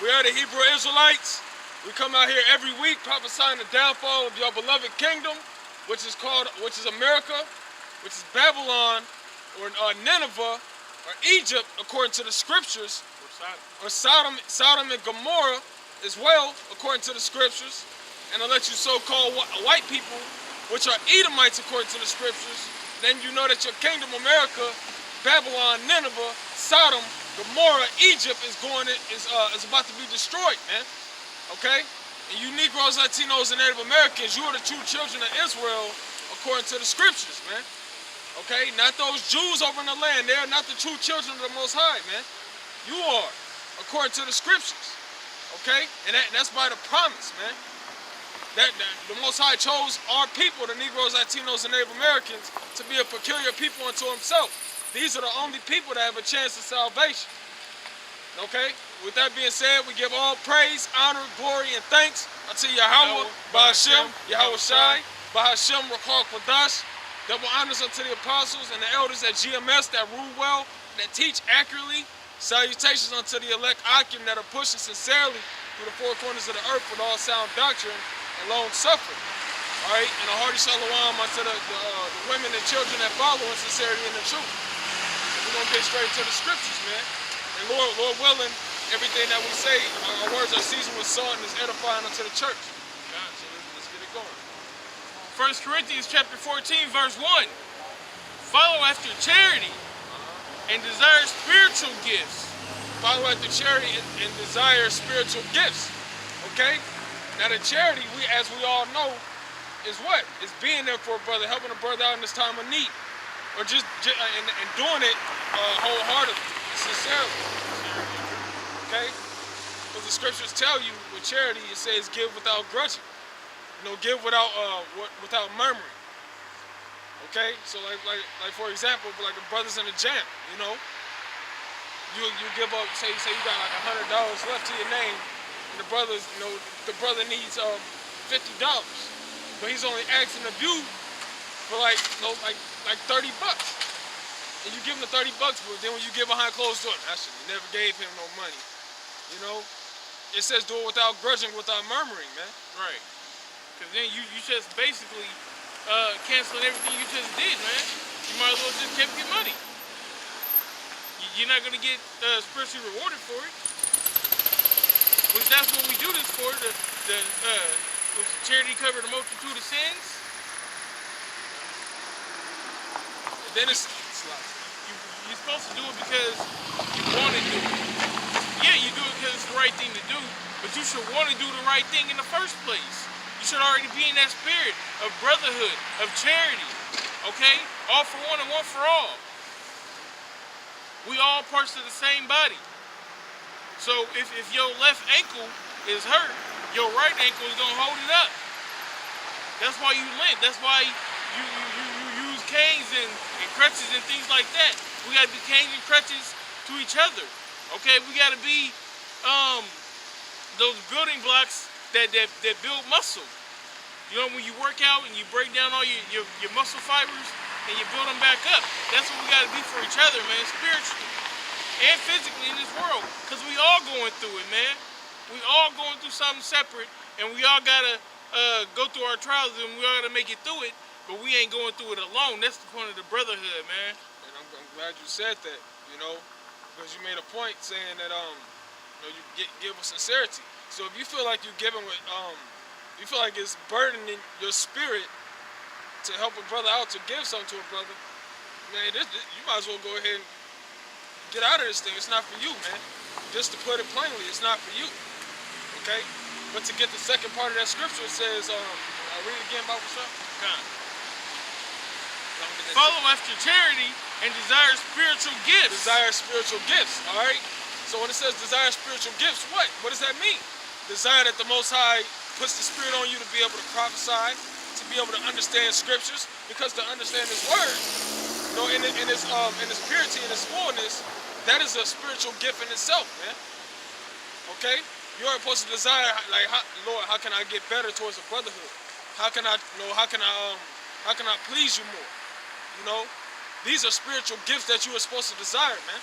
We are the Hebrew Israelites. We come out here every week prophesying the downfall of your beloved kingdom, which is America, which is Babylon, or Nineveh, or Egypt, according to the scriptures, or Sodom and Gomorrah as well, according to the scriptures. And I'll let you so-called white people, which are Edomites according to the scriptures, then you know that your kingdom, America, Babylon, Nineveh, Sodom, Gomorrah, Egypt is about to be destroyed, man. Okay? And you Negroes, Latinos, and Native Americans, you are the true children of Israel according to the scriptures, man. Okay? Not those Jews over in the land. They are not the true children of the Most High, man. You are, according to the scriptures. Okay? And that's by the promise, man. That the Most High chose our people, the Negroes, Latinos, and Native Americans, to be a peculiar people unto himself. These are the only people that have a chance of salvation. Okay? With that being said, we give all praise, honor, glory, and thanks unto Yahweh, Bahashem, Yahweh Shai, Bahashem, Rakal Kwadash. Double honors unto the apostles and the elders at GMS that rule well, that teach accurately. Salutations unto the elect Akim that are pushing sincerely through the four corners of the earth with all sound doctrine and long suffering. All right, and a hearty shalom unto the women and children that follow in sincerity and the truth. And we're gonna get straight to the scriptures, man. And Lord willing, everything that we say, our words are seasoned with salt and is edifying unto the church. God, so let's get it going. 1 Corinthians chapter 14, verse 1. Follow after charity and desire spiritual gifts. Follow after charity and desire spiritual gifts. Okay? Now the charity, as we all know, is what? Is being there for a brother, helping a brother out in this time of need. Or just and doing it wholeheartedly, sincerely. Okay? Because the scriptures tell you with charity, it says give without grudging. You know, give without murmuring. Okay? So like for example, like the brothers in the jam, you know, you give up, say you got like $100 left to your name, and the brother needs $50, but he's only asking of you for like 30 bucks, and you give him the 30 bucks, but then when you get behind closed doors, actually you never gave him no money. You know, it says do it without grudging, without murmuring, man. Right. Because then you just basically canceling everything you just did, man. You might as well just kept your money. You're not going to get spiritually rewarded for it. Which that's what we do this for. The charity cover the multitude of sins. And then you're supposed to do it because you want to do it. Yeah, you do it because it's the right thing to do, but you should want to do the right thing in the first place. You should already be in that spirit of brotherhood, of charity, okay? All for one and one for all. We all parts of the same body. So if your left ankle is hurt, your right ankle is gonna hold it up. That's why you limp. That's why you use canes and crutches and things like that. We gotta be canes and crutches to each other. Okay, we gotta be those building blocks that build muscle. You know, when you work out and you break down all your muscle fibers and you build them back up, that's what we gotta be for each other, man, spiritually and physically in this world. Because we all going through it, man. We all going through something separate, and we all gotta go through our trials, and we all gotta make it through it, but we ain't going through it alone. That's the point of the brotherhood, man. And I'm glad you said that, you know, because you made a point saying that you give with sincerity. So if you feel like you're giving with you feel like it's burdening your spirit to help a brother out, to give something to a brother, man, you might as well go ahead and get out of this thing. It's not for you, man. Just to put it plainly, it's not for you. Okay? But to get the second part of that scripture, it says, I'll read it again, Bible shop. Follow after charity and desire spiritual gifts. Desire spiritual gifts, all right? So when it says desire spiritual gifts, what does that mean? Desire that the Most High puts the Spirit on you to be able to prophesy, to be able to understand scriptures, because to understand His word, you know, in its purity, in its fullness, that is a spiritual gift in itself, man. Okay? You are supposed to desire, like, Lord, how can I get better towards the brotherhood? How can I please you more? You know, these are spiritual gifts that you are supposed to desire, man.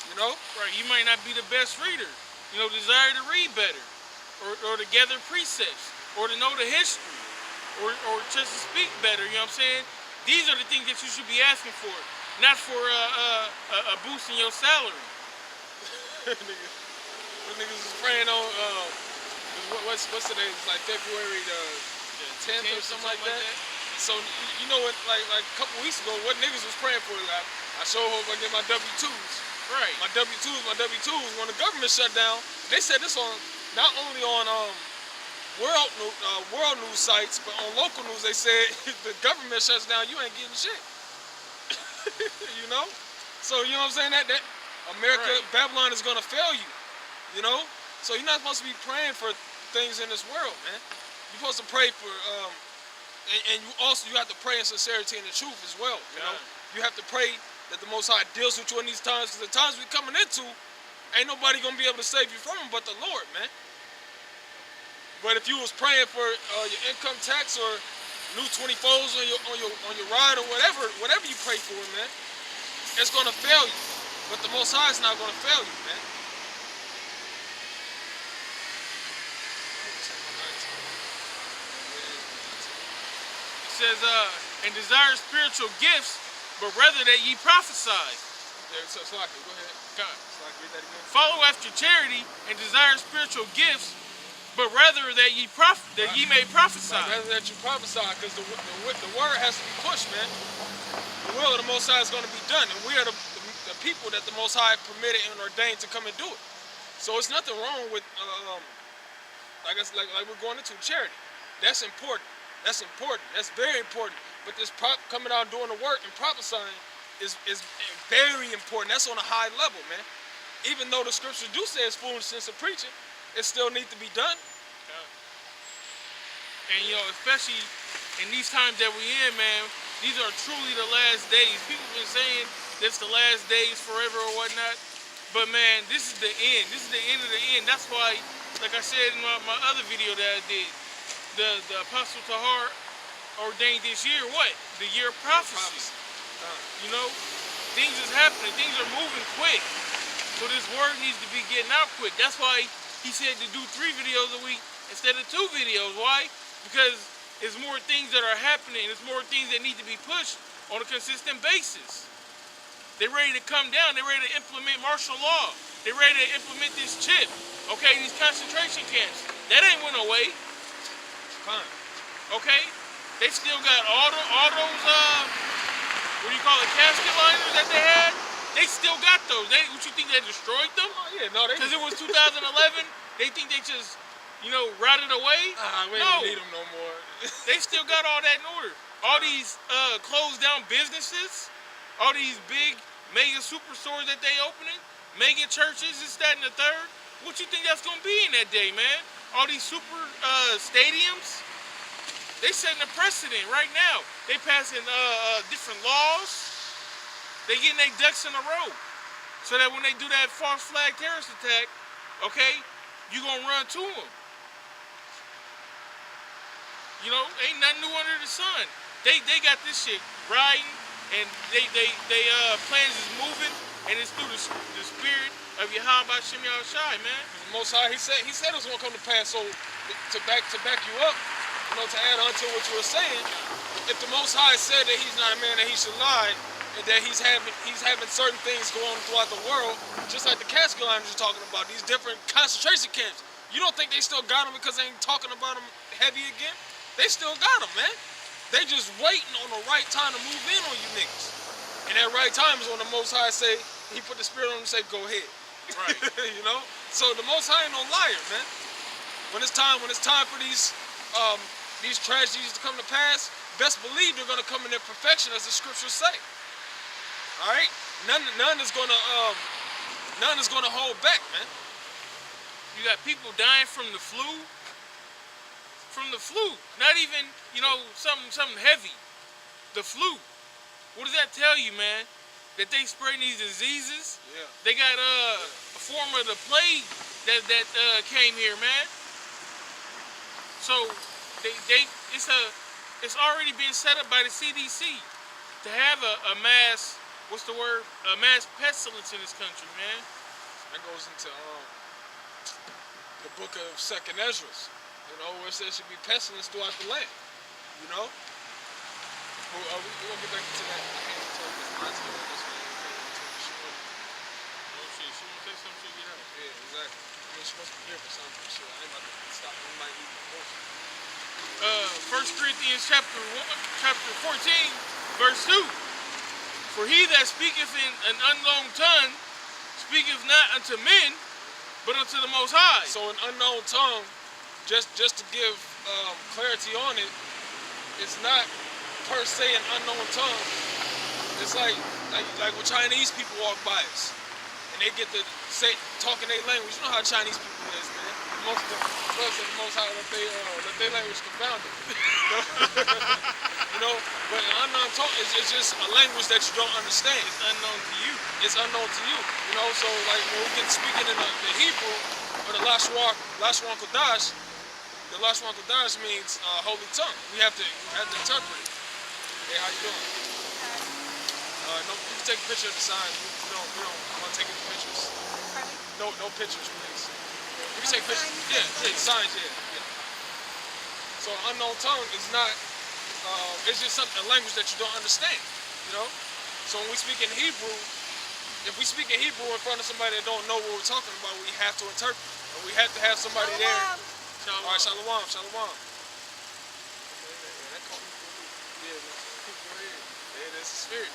You know? Right, you might not be the best reader, desire to read better, or to gather precepts, or to know the history, or just to speak better. You know what I'm saying? These are the things that you should be asking for, not for a boost in your salary. Those niggas is praying on what's today? It's like February the 10th or something like that. So you know what? Like a couple weeks ago, what niggas was praying for? I sure hope I get my W-2s. Right. My W-2s. When the government shut down, they said this on not only on world news sites, but on local news. They said if the government shuts down, you ain't getting shit. You know. So you know what I'm saying? That America, Right. Babylon is gonna fail you. You know. So you're not supposed to be praying for things in this world, man. You're supposed to pray for and you have to pray in sincerity and the truth as well. You know. You have to pray that the Most High deals with you in these times, because the times we're coming into, ain't nobody gonna be able to save you from them but the Lord, man. But if you was praying for your income tax or new 24s on your ride or whatever you pray for, man, it's gonna fail you. But the Most High is not gonna fail you, man. It says, and desire spiritual gifts, but rather that ye prophesy. Yeah, so Slaki, go ahead. God. Slaki, read that again. Follow after charity and desire spiritual gifts, but rather that ye may prophesy. Rather that you prophesy, because the word has to be pushed, man. The will of the Most High is going to be done, and we are the people that the Most High permitted and ordained to come and do it. So it's nothing wrong with, like we're going into charity. That's important. That's important. That's very important. But this coming out and doing the work and prophesying is very important. That's on a high level, man. Even though the scriptures do say it's foolishness of preaching, it still needs to be done. And especially in these times that we in, man, these are truly the last days. People have been saying this the last days forever or whatnot. But man, this is the end. This is the end of the end. That's why, like I said in my other video that I did, the Apostle Tahar ordained this year, what? The year of prophecy. Things is happening. Things are moving quick. So this word needs to be getting out quick. That's why he said to do 3 videos a week instead of 2 videos. Why? Because there's more things that are happening. There's more things that need to be pushed on a consistent basis. They're ready to come down. They're ready to implement martial law. They're ready to implement this chip. Okay, these concentration camps. That ain't went away. Okay? They still got all those what do you call it, casket liners that they had? They still got those. What you think they destroyed them? Oh yeah, no, because it was 2011. They think they just, rotted away? We don't need them no more. They still got all that in order. All these closed down businesses, all these big mega superstores that they opening, mega churches, this, that, and the third. What you think that's gonna be in that day, man? All these super stadiums, they setting a precedent right now. They passing different laws. They getting their ducks in a row, so that when they do that false flag terrorist attack, okay, you gonna run to them. Ain't nothing new under the sun. They got this shit riding, and they plans is moving, and it's through the spirit of Yahweh Shem Yahushai, man. The Most High, he said it was gonna come to pass. So to back you up, to add on to what you were saying, if the Most High said that he's not a man that he should lie, and that he's having certain things going on throughout the world, just like the casket liners you're talking about, these different concentration camps. You don't think they still got them because they ain't talking about them heavy again? They still got them, man. They just waiting on the right time to move in on you niggas. And that right time is when the Most High say, he put the spirit on him and say, go ahead. Right. So the Most High ain't no liar, man. When it's time for these tragedies to come to pass, best believe they're gonna come in their perfection, as the scriptures say. All right, none is gonna hold back, man. You got people dying from the flu. From the flu, not even something heavy. The flu. What does that tell you, man? That they spreading these diseases. Yeah. They got a form of the plague that came here, man. So it's already been set up by the CDC to have a mass, a mass pestilence in this country, man. That goes into book of Second Esdras, where it says there should be pestilence throughout the land, We're gonna get back into that. I can't even tell you this. Mine's going this way. Oh shit, she wanna say something, she get out. Yeah, exactly. I mean, she's supposed to be here for something. Shit, I ain't about to stop. We might need the most. 1 Corinthians chapter 14, verse 2. For he that speaketh in an unknown tongue speaketh not unto men, but unto the Most High. So an unknown tongue, just to give clarity on it, it's not per se an unknown tongue. It's like when Chinese people walk by us and they get to say talking their language. You know how Chinese people is, man. Most of them plus the Most High let their language confounded. But an unknown tongue is just a language that you don't understand. It's unknown to you. It's unknown to you. So like when we get speaking in the Hebrew or the Lashon Kodash, the Lashon Kodash means holy tongue. We have to interpret it. Hey, how you doing? No, you can take a picture of the signs. We don't want to take any pictures. Pardon? No pictures, please. You can take pictures. Yeah, signs, yeah. So unknown tongue is not, it's just a language that you don't understand, So when we speak in Hebrew, if we speak in Hebrew in front of somebody that don't know what we're talking about, we have to interpret. Or we have to have somebody there. Shalom. All right, shalom. Yeah, that's the spirit.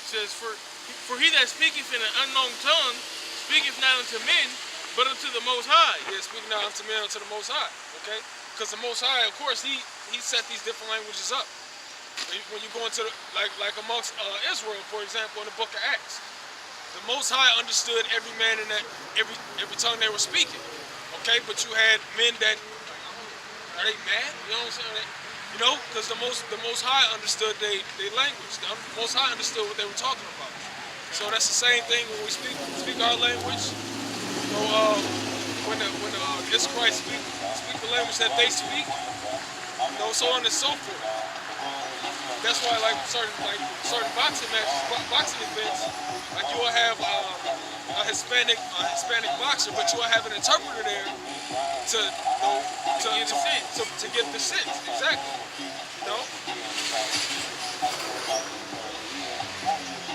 Says, for he that speaketh in an unknown tongue speaketh not unto men, but unto the Most High. Yeah, speaking not unto men, unto the Most High. Okay? Because the Most High, of course, he set these different languages up. When you go into like amongst Israel, for example, in the book of Acts, the Most High understood every man in that every tongue they were speaking. Okay, but you had men that are they mad? You know what I'm saying? Because the Most High understood their language. The Most High understood what they were talking about. So that's the same thing when we speak our language. When the Israelites speak the language that they speak, so on and so forth. That's why certain boxing matches, boxing events, like you will have a Hispanic boxer, but you will have an interpreter there to give the sense. Exactly.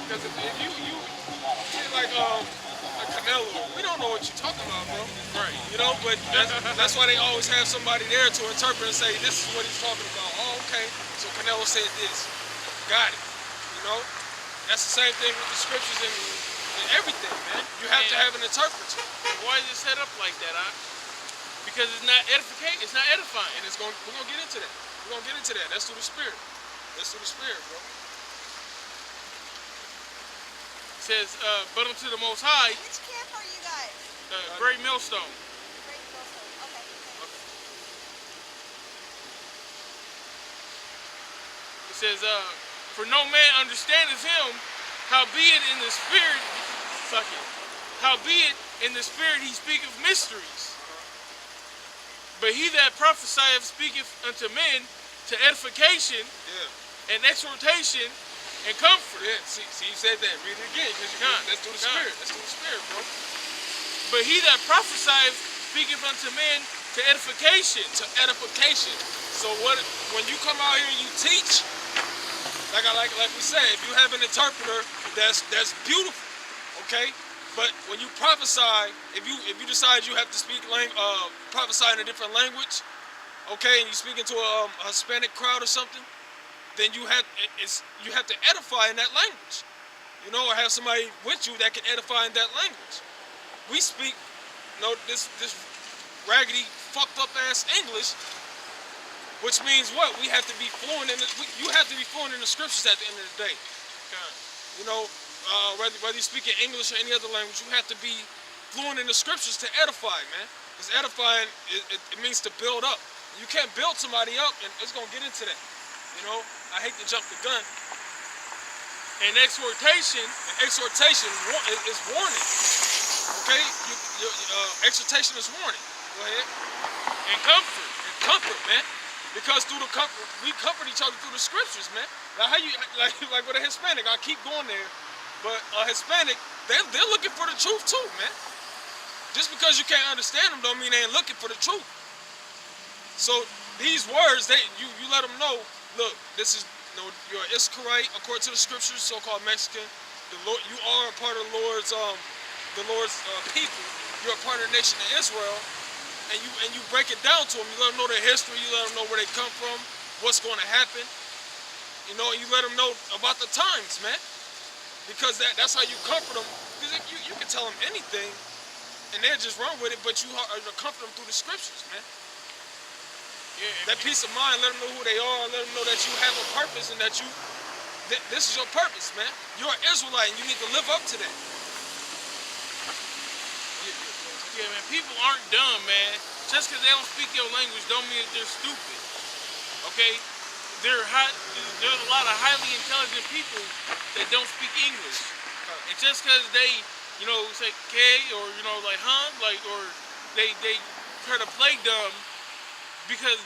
Because if you like Canelo, we don't know what you're talking about, bro. Right. But that's why they always have somebody there to interpret and say, this is what he's talking about. Oh, okay. So Canelo said this. Got it. That's the same thing with the scriptures and everything, man. You have to have an interpreter. Why is it set up like that, huh? Because it's not edifying. It's not edifying. And we're gonna get into that. We're gonna get into that. That's through the spirit. Bro. It says, but unto the Most High, Which camp are you guys? Great Millstone. Great Millstone. Okay. It says, for no man understandeth him, howbeit in the spirit, howbeit in the spirit he speaketh mysteries. But he that prophesieth speaketh unto men to edification and exhortation and comfort. Yeah, see, you said that. Read it again, because that's through the spirit. That's through the spirit, bro. But he that prophesieth speaketh unto men to edification. To edification. So when you come out here and you teach, like we said, if you have an interpreter, that's beautiful, okay? But when you prophesy, if you decide you have to prophesy in a different language, okay, and you speak into a Hispanic crowd or something, then you have to edify in that language, or have somebody with you that can edify in that language. We speak, this raggedy, fucked up ass English, which means what? We have to be fluent you have to be fluent in the scriptures at the end of the day. Whether you speak in English or any other language, you have to be fluent in the scriptures to edify, man. Because edifying, it means to build up. You can't build somebody up, and it's gonna get into that. I hate to jump the gun. And exhortation is warning. Okay, exhortation is warning. Go ahead. And comfort. And comfort, man. Because through the comfort, we comfort each other through the scriptures, man. Now, how you like with a Hispanic? I keep going there, but a Hispanic, they're looking for the truth too, man. Just because you can't understand them don't mean they ain't looking for the truth. So these words, you let them know, look, this is, you're an Israelite according to the scriptures, so-called Mexican. The Lord, you are a part of the Lord's people. You're a part of the nation of Israel, and you break it down to them. You let them know their history. You let them know where they come from, what's going to happen. You know, and you let them know about the times, man. Because that's how you comfort them. Because you can tell them anything, and they'll just run with it. But you comfort them through the scriptures, man. Yeah, That peace of mind, let them know who they are, let them know that you have a purpose and that this is your purpose, man. You're an Israelite and you need to live up to that. yeah, man. People aren't dumb, man. Just because they don't speak your language don't mean that they're stupid. Okay? There's a lot of highly intelligent people that don't speak English. And just because they, say "okay" or like "huh," or they try to play dumb because